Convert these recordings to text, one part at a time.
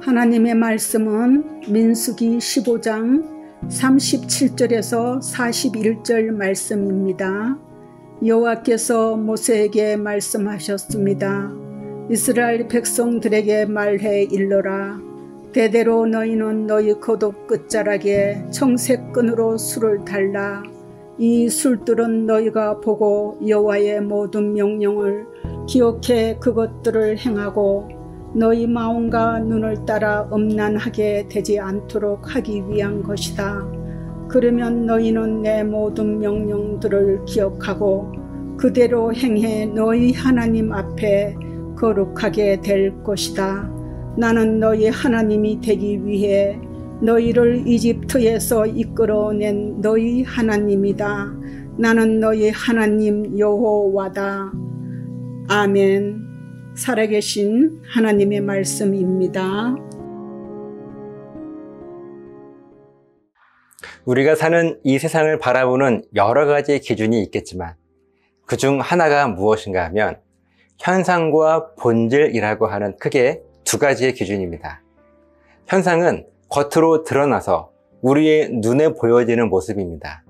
하나님의 말씀은 민수기 15장 37절에서 41절 말씀입니다. 여호와께서 모세에게 말씀하셨습니다. 이스라엘 백성들에게 말해 일러라. 대대로 너희는 너희 겉옷 끝자락에 청색끈으로 술을 달라. 이 술들은 너희가 보고 여호와의 모든 명령을 기억해 그것들을 행하고 너희 마음과 눈을 따라 음란하게 되지 않도록 하기 위한 것이다. 그러면 너희는 내 모든 명령들을 기억하고 그대로 행해 너희 하나님 앞에 거룩하게 될 것이다. 나는 너희 하나님이 되기 위해 너희를 이집트에서 이끌어낸 너희 하나님이다. 나는 너희 하나님 여호와다. 아멘. 살아계신 하나님의 말씀입니다. 우리가 사는 이 세상을 바라보는 여러 가지 기준이 있겠지만 그중 하나가 무엇인가 하면 현상과 본질이라고 하는 크게 두 가지의 기준입니다. 현상은 겉으로 드러나서 우리의 눈에 보여지는 모습입니다.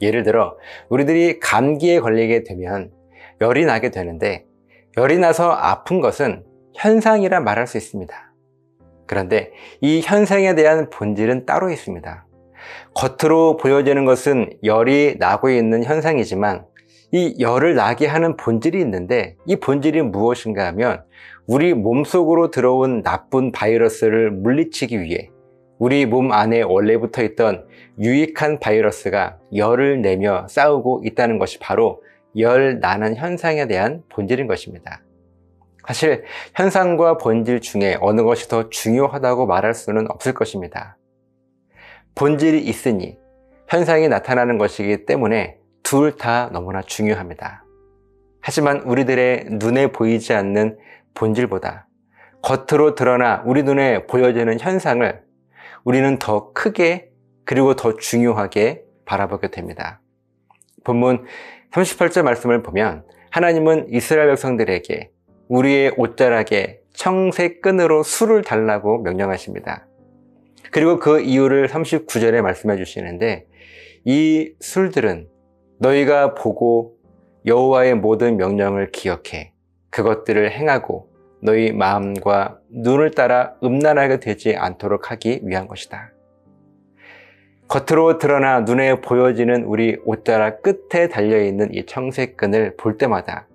예를 들어 우리들이 감기에 걸리게 되면 열이 나게 되는데 열이 나서 아픈 것은 현상이라 말할 수 있습니다. 그런데 이 현상에 대한 본질은 따로 있습니다. 겉으로 보여지는 것은 열이 나고 있는 현상이지만 이 열을 나게 하는 본질이 있는데 이 본질이 무엇인가 하면 우리 몸속으로 들어온 나쁜 바이러스를 물리치기 위해 우리 몸 안에 원래부터 있던 유익한 바이러스가 열을 내며 싸우고 있다는 것이 바로 열 나는 현상에 대한 본질인 것입니다. 사실 현상과 본질 중에 어느 것이 더 중요하다고 말할 수는 없을 것입니다. 본질이 있으니 현상이 나타나는 것이기 때문에 둘 다 너무나 중요합니다. 하지만 우리들의 눈에 보이지 않는 본질보다 겉으로 드러나 우리 눈에 보여지는 현상을 우리는 더 크게 그리고 더 중요하게 바라보게 됩니다. 본문 38절 말씀을 보면 하나님은 이스라엘 백성들에게 우리의 옷자락에 청색끈으로 술을 달라고 명령하십니다. 그리고 그 이유를 39절에 말씀해 주시는데 이 술들은 너희가 보고 여호와의 모든 명령을 기억해 그것들을 행하고 너희 마음과 눈을 따라 음란하게 되지 않도록 하기 위한 것이다. 겉으로 드러나 눈에 보여지는 우리 옷자락 끝에 달려있는 이 청색끈을 볼 때마다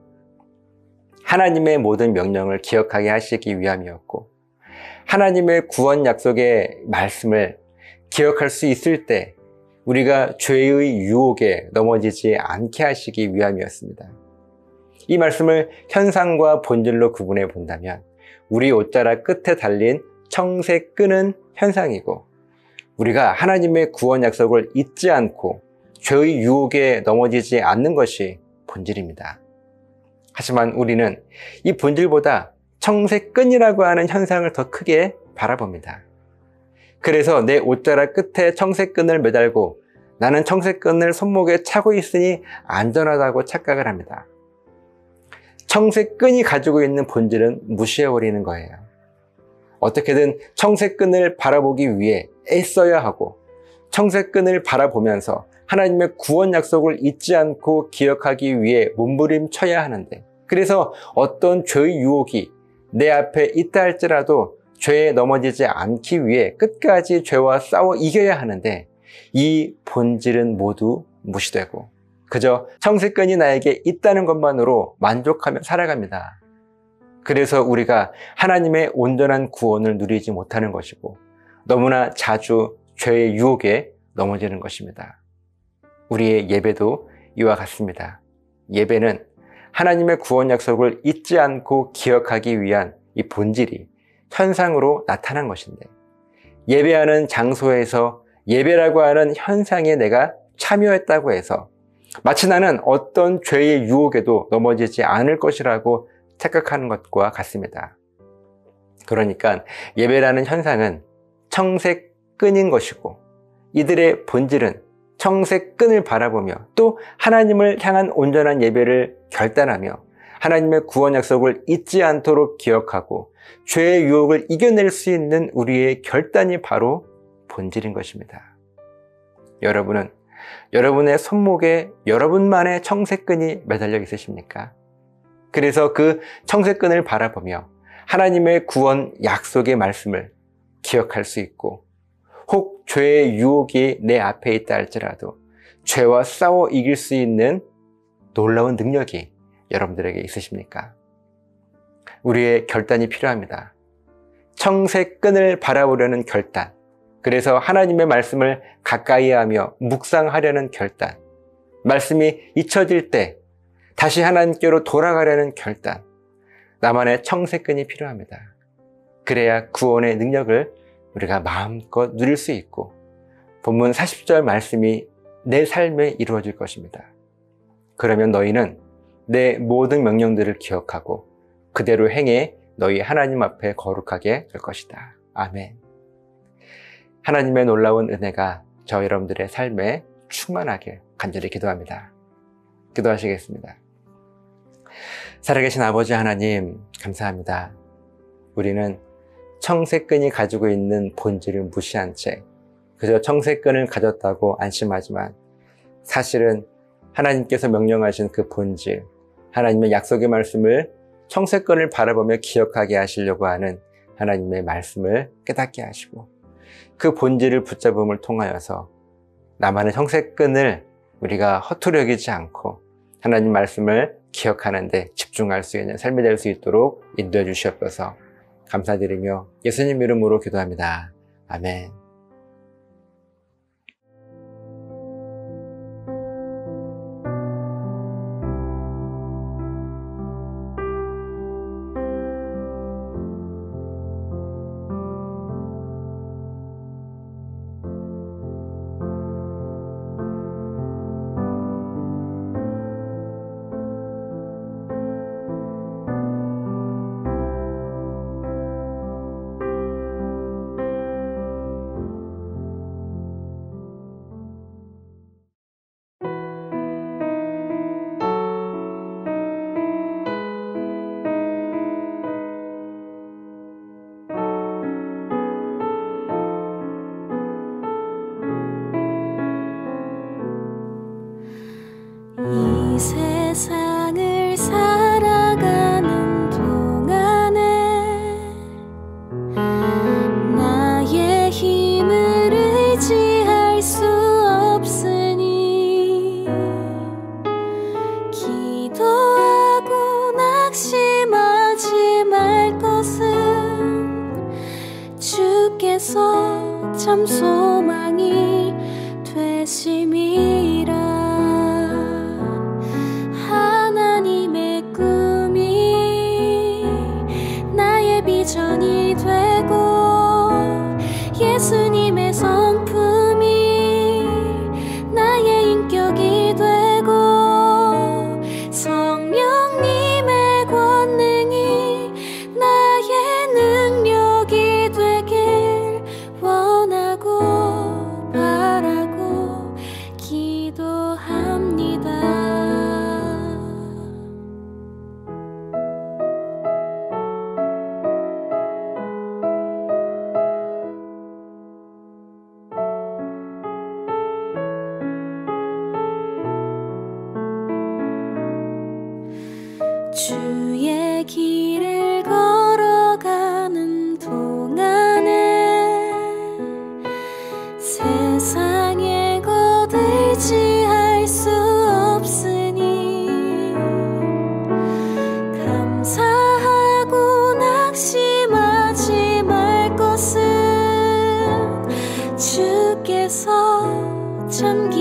하나님의 모든 명령을 기억하게 하시기 위함이었고 하나님의 구원 약속의 말씀을 기억할 수 있을 때 우리가 죄의 유혹에 넘어지지 않게 하시기 위함이었습니다. 이 말씀을 현상과 본질로 구분해 본다면 우리 옷자락 끝에 달린 청색끈은 현상이고 우리가 하나님의 구원 약속을 잊지 않고 죄의 유혹에 넘어지지 않는 것이 본질입니다. 하지만 우리는 이 본질보다 청색끈이라고 하는 현상을 더 크게 바라봅니다. 그래서 내 옷자락 끝에 청색끈을 매달고 나는 청색끈을 손목에 차고 있으니 안전하다고 착각을 합니다. 청색끈이 가지고 있는 본질은 무시해버리는 거예요. 어떻게든 청색끈을 바라보기 위해 애써야 하고 청색끈을 바라보면서 하나님의 구원 약속을 잊지 않고 기억하기 위해 몸부림쳐야 하는데 그래서 어떤 죄의 유혹이 내 앞에 있다 할지라도 죄에 넘어지지 않기 위해 끝까지 죄와 싸워 이겨야 하는데 이 본질은 모두 무시되고 그저 청색끈이 나에게 있다는 것만으로 만족하며 살아갑니다. 그래서 우리가 하나님의 온전한 구원을 누리지 못하는 것이고 너무나 자주 죄의 유혹에 넘어지는 것입니다. 우리의 예배도 이와 같습니다. 예배는 하나님의 구원 약속을 잊지 않고 기억하기 위한 이 본질이 현상으로 나타난 것인데 예배하는 장소에서 예배라고 하는 현상에 내가 참여했다고 해서 마치 나는 어떤 죄의 유혹에도 넘어지지 않을 것이라고 착각하는 것과 같습니다. 그러니까 예배라는 현상은 청색끈인 것이고 이들의 본질은 청색끈을 바라보며 또 하나님을 향한 온전한 예배를 결단하며 하나님의 구원 약속을 잊지 않도록 기억하고 죄의 유혹을 이겨낼 수 있는 우리의 결단이 바로 본질인 것입니다. 여러분은 여러분의 손목에 여러분만의 청색끈이 매달려 있으십니까? 그래서 그 청색끈을 바라보며 하나님의 구원 약속의 말씀을 기억할 수 있고, 혹 죄의 유혹이 내 앞에 있다 할지라도 죄와 싸워 이길 수 있는 놀라운 능력이 여러분들에게 있으십니까? 우리의 결단이 필요합니다. 청색끈을 바라보려는 결단, 그래서 하나님의 말씀을 가까이 하며 묵상하려는 결단, 말씀이 잊혀질 때 다시 하나님께로 돌아가려는 결단, 나만의 청색끈이 필요합니다. 그래야 구원의 능력을 우리가 마음껏 누릴 수 있고 본문 40절 말씀이 내 삶에 이루어질 것입니다. 그러면 너희는 내 모든 명령들을 기억하고 그대로 행해 너희 하나님 앞에 거룩하게 될 것이다. 아멘. 하나님의 놀라운 은혜가 저 여러분들의 삶에 충만하길 간절히 기도합니다. 기도하시겠습니다. 살아계신 아버지 하나님, 감사합니다. 우리는 청색끈이 가지고 있는 본질을 무시한 채 그저 청색끈을 가졌다고 안심하지만, 사실은 하나님께서 명령하신 그 본질, 하나님의 약속의 말씀을 청색끈을 바라보며 기억하게 하시려고 하는 하나님의 말씀을 깨닫게 하시고, 그 본질을 붙잡음을 통하여서 나만의 청색끈을 우리가 허투루 여기지 않고 하나님 말씀을 기억하는 데 집중할 수 있는 삶이 될 수 있도록 인도해 주시옵소서. 감사드리며 예수님 이름으로 기도합니다. 아멘. 이 세상을 살아가는 동안에 나의 힘을 의지할 수 없으니 기도하고 낙심하지 말 것은 주께서 참 소망이 되심이라. 비전이 되고 예수님의 성품이 나의 인격이 되고 성령님의 권능이 나의 능력이 되길 원하고 바라고 기도합니다. 주의 길을 걸어가는 동안에 세상의 것 의지할 수 없으니 감사하고 낙심하지 말 것은 주께서 참